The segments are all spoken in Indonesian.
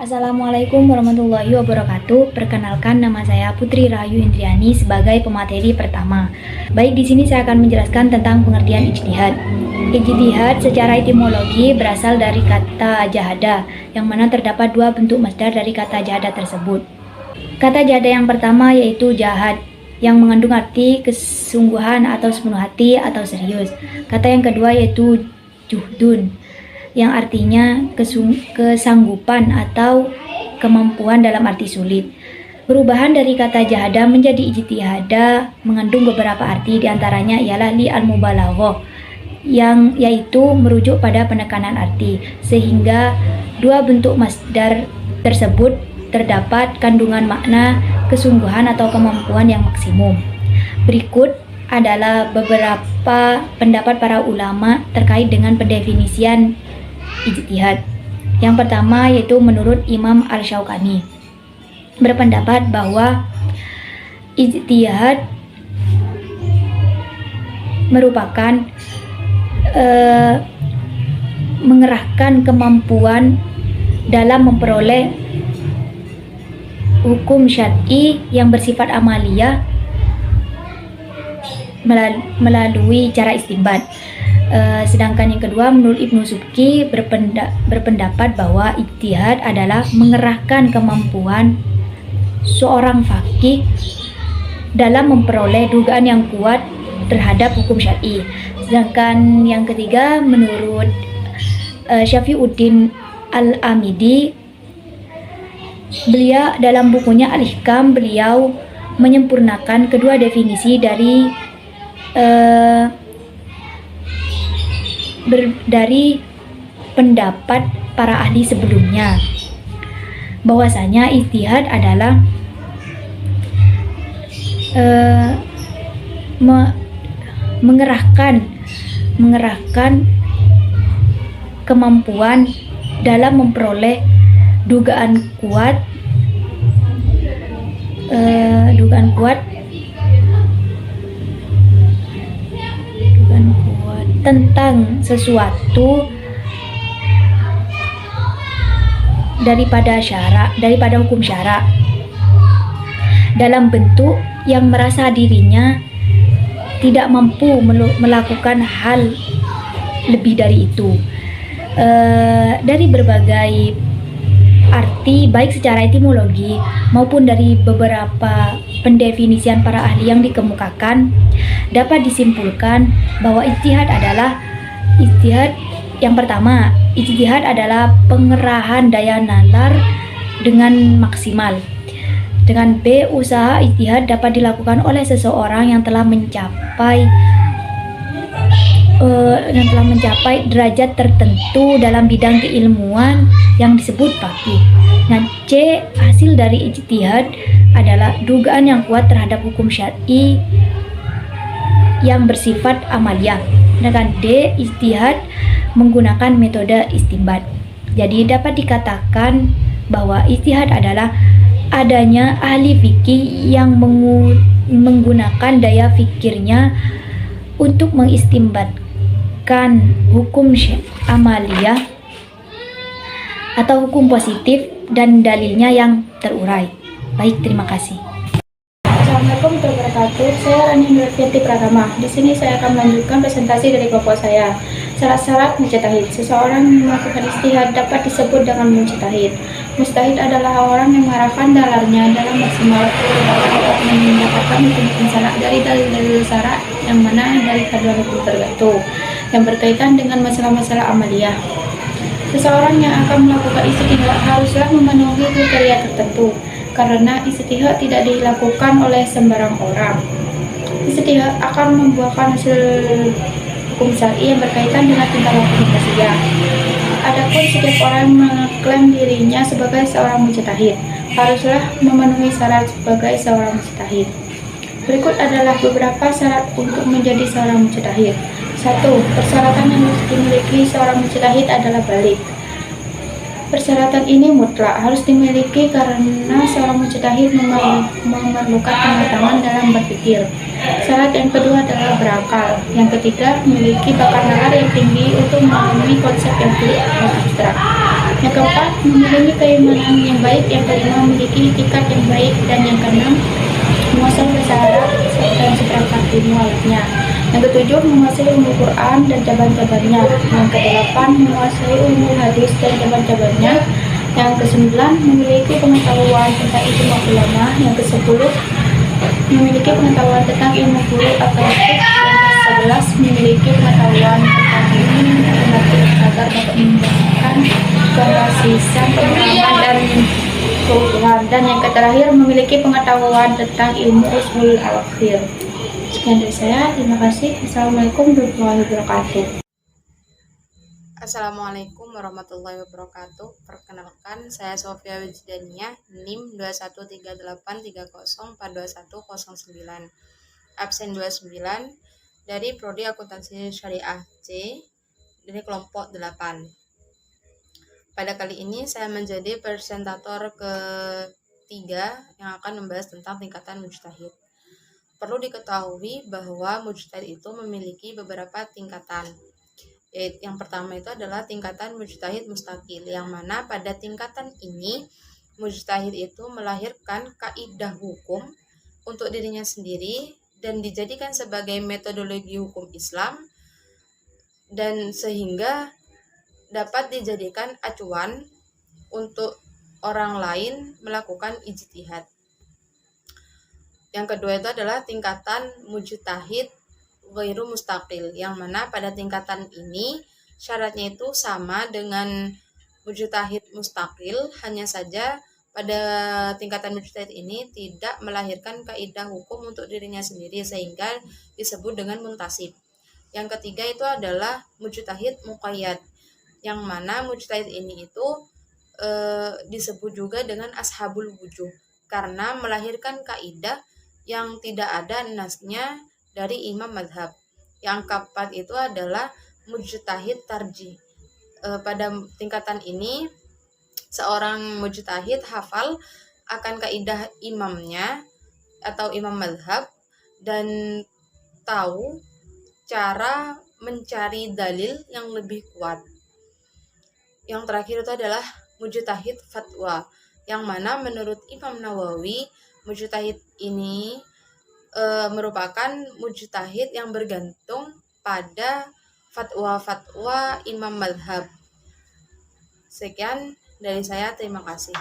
Assalamualaikum warahmatullahi wabarakatuh. Perkenalkan, nama saya Putri Rahayu Indriani sebagai pemateri pertama. Baik, di sini saya akan menjelaskan tentang pengertian ijtihad. Ijtihad secara etimologi berasal dari kata jahada, yang mana terdapat dua bentuk masdar dari kata jahada tersebut. Kata jahada yang pertama yaitu jahad, yang mengandung arti kesungguhan atau sepenuh hati atau serius. Kata yang kedua yaitu juhdun, yang artinya kesanggupan atau kemampuan dalam arti sulit. Perubahan dari kata jahada menjadi ijtihada mengandung beberapa arti, diantaranya ialah li al-mubalaghah, yang yaitu merujuk pada penekanan arti, sehingga dua bentuk masdar tersebut terdapat kandungan makna kesungguhan atau kemampuan yang maksimum. Berikut adalah beberapa pendapat para ulama terkait dengan pendefinisian ijtihad. Yang pertama yaitu menurut Imam Al-Syaukani, berpendapat bahwa ijtihad merupakan mengerahkan kemampuan dalam memperoleh hukum syar'i yang bersifat amaliyah melalui cara istinbat. Sedangkan yang kedua, menurut Ibnu Subki berpendapat bahwa ijtihad adalah mengerahkan kemampuan seorang faqih dalam memperoleh dugaan yang kuat terhadap hukum syar'i. Sedangkan yang ketiga, menurut Syafi'uddin Al-Amidi, beliau dalam bukunya Al-Hikam, beliau menyempurnakan kedua definisi dari pendapat para ahli sebelumnya, bahwasanya ijtihad adalah mengerahkan kemampuan dalam memperoleh dugaan kuat tentang sesuatu daripada hukum syara dalam bentuk yang merasa dirinya tidak mampu melakukan hal lebih dari itu. Dari berbagai arti, baik secara etimologi maupun dari beberapa pendefinisian para ahli yang dikemukakan, dapat disimpulkan bahwa ijtihad yang pertama, ijtihad adalah pengerahan daya nalar dengan maksimal. Dengan B, usaha ijtihad dapat dilakukan oleh seseorang yang telah mencapai derajat tertentu dalam bidang keilmuan yang disebut faqih. Nah, C, hasil dari ijtihad adalah dugaan yang kuat terhadap hukum syar'i yang bersifat amaliyah. Sedangkan D, ijtihad menggunakan metode istinbat. Jadi dapat dikatakan bahwa ijtihad adalah adanya ahli fikih yang menggunakan daya fikirnya untuk mengistinbatkan hukum amaliyah atau hukum positif dan dalilnya yang terurai. Baik, terima kasih. Assalamualaikum warahmatullahi wabarakatuh. Saya Rani Nurfianti Pratama. Di sini saya akan melanjutkan presentasi dari kelompok saya. Syarat-syarat mujtahid. Seseorang yang melakukan ijtihad dapat disebut dengan mujtahid. Mujtahid adalah orang yang mengarahkan nalarnya dalam maksimal dapat mendapatkan hukum syarak dari dalil-dalil syarak yang mana dari haluan hukum tertentu yang berkaitan dengan masalah-masalah amaliyah. Seseorang yang akan melakukan ijtihad haruslah memenuhi kriteria tertentu, karena ijtihad tidak dilakukan oleh sembarang orang. Ijtihad akan membuahkan hasil hukum syar'i yang berkaitan dengan tingkah laku manusia. Adapun setiap orang mengklaim dirinya sebagai seorang mujtahid haruslah memenuhi syarat sebagai seorang mujtahid. Berikut adalah beberapa syarat untuk menjadi seorang mujtahid. 1. Persyaratan yang harus dimiliki seorang mujtahid adalah baligh. Persyaratan ini mutlak harus dimiliki karena seorang mujtahid memerlukan pengetahuan dalam berpikir. Syarat yang kedua adalah berakal. Yang ketiga, memiliki bakat nalar yang tinggi untuk memahami konsep yang sulit dan abstrak. Yang keempat, memiliki keimanan yang baik. Yang kelima, memiliki itikat yang baik. Dan yang keenam, menguasai bahasa Arab dan seperangkat ilmu alatnya. Yang ketujuh, menguasai ilmu Quran dan cabang-cabangnya. Yang kedelapan, menguasai ilmu hadis dan cabang-cabangnya. Yang kesembilan, memiliki pengetahuan tentang ijma ulama. Yang kesepuluh, memiliki pengetahuan tentang ilmu furu atau fiqh. Yang ke-11, memiliki pengetahuan tentang ilmu matematik agar dapat mengembangkan kehasisan pemahaman dan keutuhan. Dan yang terakhir, memiliki pengetahuan tentang ilmu usul al-fiqh. Sekian dari saya, terima kasih. Assalamualaikum warahmatullahi wabarakatuh. Assalamualaikum warahmatullahi wabarakatuh. Perkenalkan, saya Sofia Wijdaniyah, NIM 21383042109, absen 29 dari Prodi Akuntansi Syariah C dari kelompok 8. Pada kali ini saya menjadi presentator ketiga yang akan membahas tentang tingkatan mujtahid. Perlu diketahui bahwa mujtahid itu memiliki beberapa tingkatan. Yang pertama itu adalah tingkatan mujtahid mustaqil, yang mana pada tingkatan ini mujtahid itu melahirkan kaidah hukum untuk dirinya sendiri dan dijadikan sebagai metodologi hukum Islam, dan sehingga dapat dijadikan acuan untuk orang lain melakukan ijtihad. Yang kedua itu adalah tingkatan mujtahid ghairu mustaqil, yang mana pada tingkatan ini syaratnya itu sama dengan mujtahid mustaqil, hanya saja pada tingkatan mujtahid ini tidak melahirkan kaidah hukum untuk dirinya sendiri sehingga disebut dengan muntasib. Yang ketiga itu adalah mujtahid muqayyad, yang mana mujtahid ini itu disebut juga dengan ashabul wujuh karena melahirkan kaidah yang tidak ada nasnya dari imam madhab. Yang keempat itu adalah mujtahid tarjih. Pada tingkatan ini seorang mujtahid hafal akan kaidah imamnya atau imam madhab dan tahu cara mencari dalil yang lebih kuat. Yang terakhir itu adalah mujtahid fatwa, yang mana menurut Imam Nawawi mujtahid ini merupakan mujtahid yang bergantung pada fatwa-fatwa imam madhab. Sekian dari saya, terima kasih.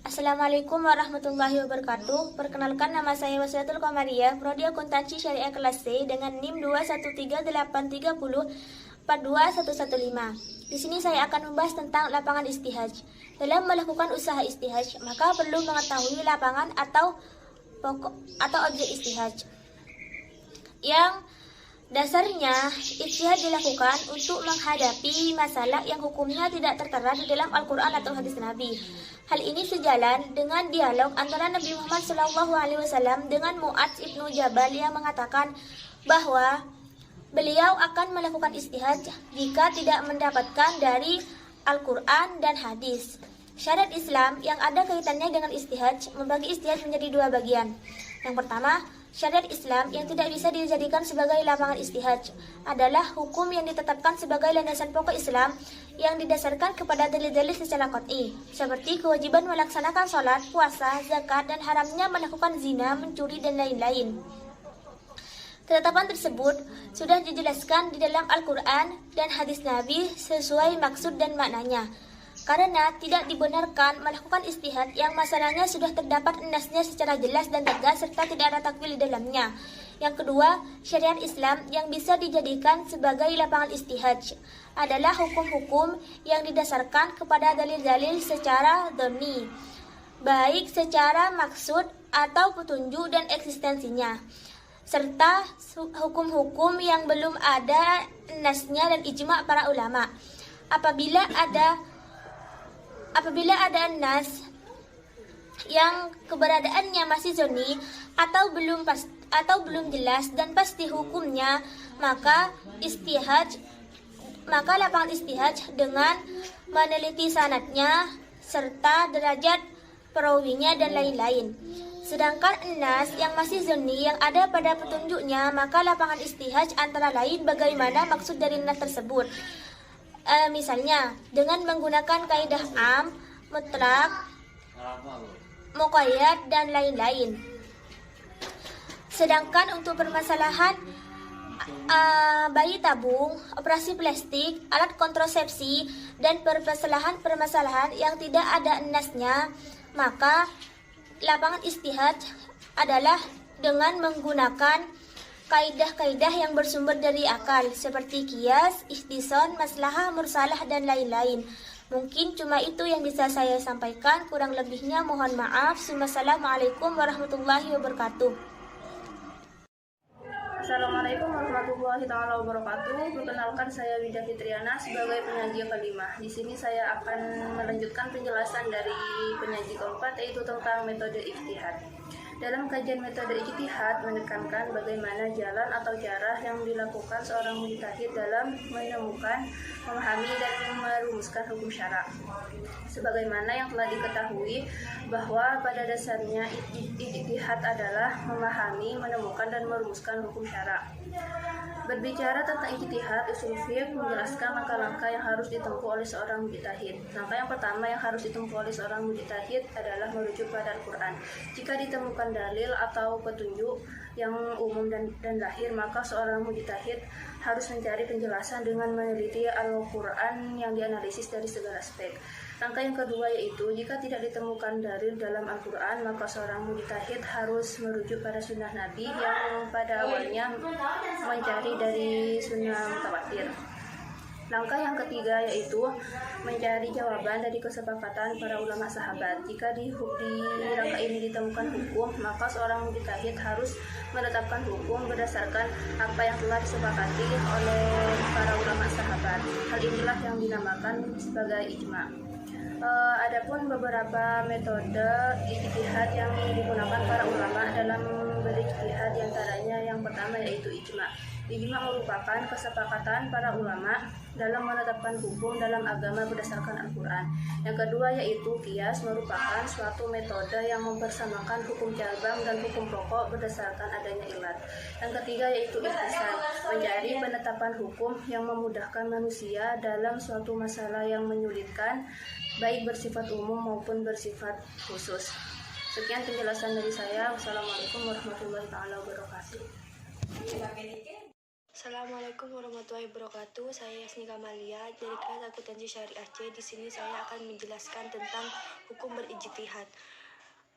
Assalamualaikum warahmatullahi wabarakatuh. Perkenalkan, nama saya Wasilatul Qamariyah, Prodi Akuntansi Syariah kelas C dengan NIM 21383042115. Di sini saya akan membahas tentang lapangan istihaj. Dalam melakukan usaha istihaj, maka perlu mengetahui lapangan atau pokok atau objek istihaj. Yang dasarnya, istihad dilakukan untuk menghadapi masalah yang hukumnya tidak tertera di dalam Al-Quran atau hadis Nabi. Hal ini sejalan dengan dialog antara Nabi Muhammad SAW dengan Mu'adz ibnu Jabal yang mengatakan bahwa beliau akan melakukan istihad jika tidak mendapatkan dari Al-Quran dan hadis. Syariat Islam yang ada kaitannya dengan istihad membagi istihad menjadi dua bagian. Yang pertama, syariat Islam yang tidak bisa dijadikan sebagai lapangan istihad adalah hukum yang ditetapkan sebagai landasan pokok Islam yang didasarkan kepada dalil-dalil secara qat'i, seperti kewajiban melaksanakan sholat, puasa, zakat, dan haramnya melakukan zina, mencuri, dan lain-lain. Ketetapan tersebut sudah dijelaskan di dalam Al-Quran dan hadis Nabi sesuai maksud dan maknanya. Karena tidak dibenarkan melakukan istihad yang masalahnya sudah terdapat nasnya secara jelas dan tegas serta tidak ada takwil di dalamnya. Yang kedua, syariat Islam yang bisa dijadikan sebagai lapangan istihad adalah hukum-hukum yang didasarkan kepada dalil-dalil secara dhoni, baik secara maksud atau petunjuk dan eksistensinya, serta hukum-hukum yang belum ada nasnya dan ijma' para ulama. Apabila ada nas yang keberadaannya masih zoni atau belum jelas dan pasti hukumnya, maka lapangan istihad dengan meneliti sanadnya serta derajat perawinya dan lain-lain. Sedangkan nas yang masih zoni yang ada pada petunjuknya, maka lapangan istihad antara lain bagaimana maksud dari nas tersebut. Misalnya, dengan menggunakan kaidah am, mutlak, muqayyad, dan lain-lain. Sedangkan untuk permasalahan bayi tabung, operasi plastik, alat kontrasepsi, dan permasalahan yang tidak ada nasnya, maka lapangan ijtihad adalah dengan menggunakan kaidah-kaidah yang bersumber dari akal seperti qiyas, ihtisan, maslahah, mursalah, dan lain-lain. Mungkin cuma itu yang bisa saya sampaikan, kurang lebihnya mohon maaf. Wassalamualaikum warahmatullahi wabarakatuh. Assalamualaikum warahmatullahi taala wabarakatuh. Perkenalkan, saya Wida Fitriana sebagai penyaji kelima. Di sini saya akan melanjutkan penjelasan dari penyaji keempat, yaitu tentang metode ijtihad. Dalam kajian metode ijtihad menekankan bagaimana jalan atau cara yang dilakukan seorang mujtahid dalam menemukan, memahami, dan merumuskan hukum syara. Sebagaimana yang telah diketahui bahwa pada dasarnya ijtihad adalah memahami, menemukan, dan merumuskan hukum syara. Berbicara tentang ijtihad, ushul fiqh menjelaskan langkah-langkah yang harus ditempuh oleh seorang mujtahid. Langkah yang pertama yang harus ditempuh oleh seorang mujtahid adalah merujuk pada Al-Quran. Jika ditemukan dalil atau petunjuk yang umum dan lahir, maka seorang mujtahid harus mencari penjelasan dengan meneliti Al-Quran yang dianalisis dari segala aspek. Langkah yang kedua yaitu jika tidak ditemukan dalil dalam Al-Quran, maka seorang mujtahid harus merujuk pada sunnah Nabi yang pada awalnya mencari dari sunnah mutawatir. Langkah yang ketiga yaitu mencari jawaban dari kesepakatan para ulama sahabat. Jika di langkah ini ditemukan hukum, maka seorang mujtahid harus menetapkan hukum berdasarkan apa yang telah disepakati oleh para ulama sahabat. Hal inilah yang dinamakan sebagai ijma'. Adapun beberapa metode ijtihad yang digunakan para ulama dalam berijtihad, diantaranya yang pertama yaitu ijma'. Ijma' merupakan kesepakatan para ulama dalam menetapkan hukum dalam agama berdasarkan Al-Quran. Yang kedua yaitu qiyas, merupakan suatu metode yang mempersamakan hukum cabang dan hukum pokok berdasarkan adanya ilat. Yang ketiga yaitu ihtisan, mencari penetapan hukum yang memudahkan manusia dalam suatu masalah yang menyulitkan, baik bersifat umum maupun bersifat khusus. Sekian penjelasan dari saya. Wassalamualaikum warahmatullahi wabarakatuh. Assalamualaikum warahmatullahi wabarakatuh. Saya Yasni Kamalia dari kelas akuntansi syariah C. Di sini saya akan menjelaskan tentang hukum berijtihad.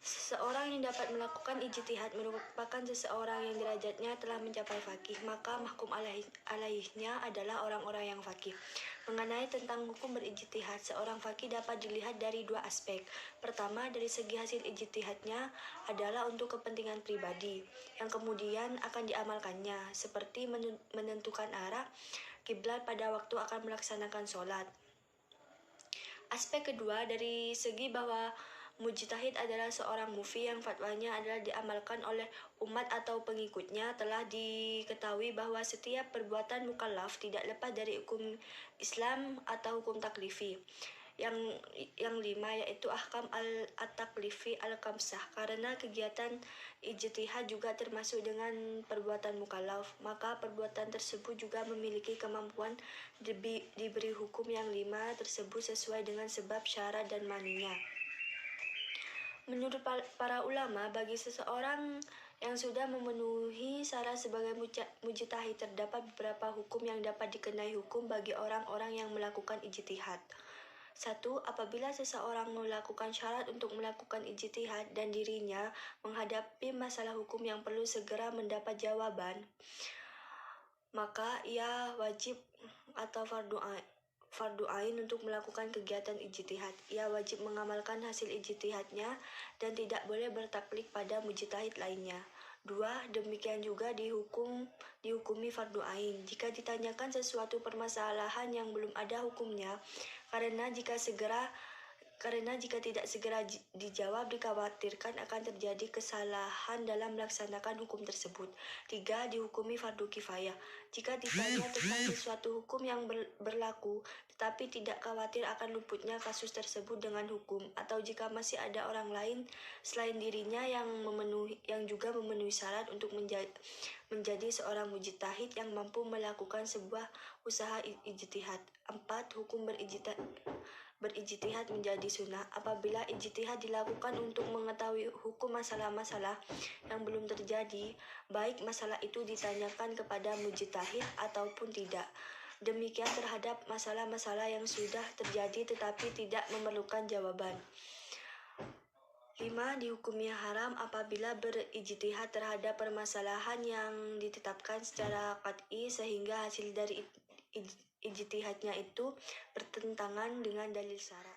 Seseorang yang dapat melakukan ijtihad merupakan seseorang yang derajatnya telah mencapai faqih, maka mahkum alaihnya adalah orang-orang yang faqih. Mengenai tentang hukum berijtihad, seorang faqih dapat dilihat dari dua aspek. Pertama, dari segi hasil ijtihadnya adalah untuk kepentingan pribadi, yang kemudian akan diamalkannya, seperti menentukan arah kiblat pada waktu akan melaksanakan sholat. Aspek kedua, dari segi bahwa mujtahid adalah seorang mufti yang fatwanya adalah diamalkan oleh umat atau pengikutnya. Telah diketahui bahwa setiap perbuatan mukallaf tidak lepas dari hukum Islam atau hukum taklifi. Yang lima yaitu ahkam at-taklifi al-khamsah. Karena kegiatan ijtihad juga termasuk dengan perbuatan mukallaf, maka perbuatan tersebut juga memiliki kemampuan diberi hukum yang lima tersebut sesuai dengan sebab, syarat, dan maninya. Menurut para ulama, bagi seseorang yang sudah memenuhi syarat sebagai mujtahid, terdapat beberapa hukum yang dapat dikenai hukum bagi orang-orang yang melakukan ijtihad. 1. Apabila seseorang melakukan syarat untuk melakukan ijtihad dan dirinya menghadapi masalah hukum yang perlu segera mendapat jawaban, maka ia wajib atau fardu ain untuk melakukan kegiatan ijtihad. Ia wajib mengamalkan hasil ijtihadnya dan tidak boleh bertaklid pada mujtahid lainnya. 2. Demikian juga dihukumi fardu ain jika ditanyakan sesuatu permasalahan yang belum ada hukumnya, karena jika segera karena jika tidak segera dijawab dikhawatirkan akan terjadi kesalahan dalam melaksanakan hukum tersebut. 3. Dihukumi fardu kifayah. Jika ditanya tentang sesuatu hukum yang berlaku, tetapi tidak khawatir akan luputnya kasus tersebut dengan hukum, atau jika masih ada orang lain selain dirinya yang juga memenuhi syarat untuk menjadi seorang mujtahid yang mampu melakukan sebuah usaha ijtihad. 4. Hukum berijtihad menjadi sunnah. Apabila ijtihad dilakukan untuk mengetahui hukum masalah-masalah yang belum terjadi, baik masalah itu ditanyakan kepada mujtahid ataupun tidak. Demikian terhadap masalah-masalah yang sudah terjadi tetapi tidak memerlukan jawaban. 5. Dihukumi haram apabila berijtihad terhadap permasalahan yang ditetapkan secara qat'i sehingga hasil dari ijtihadnya itu bertentangan dengan dalil syara'.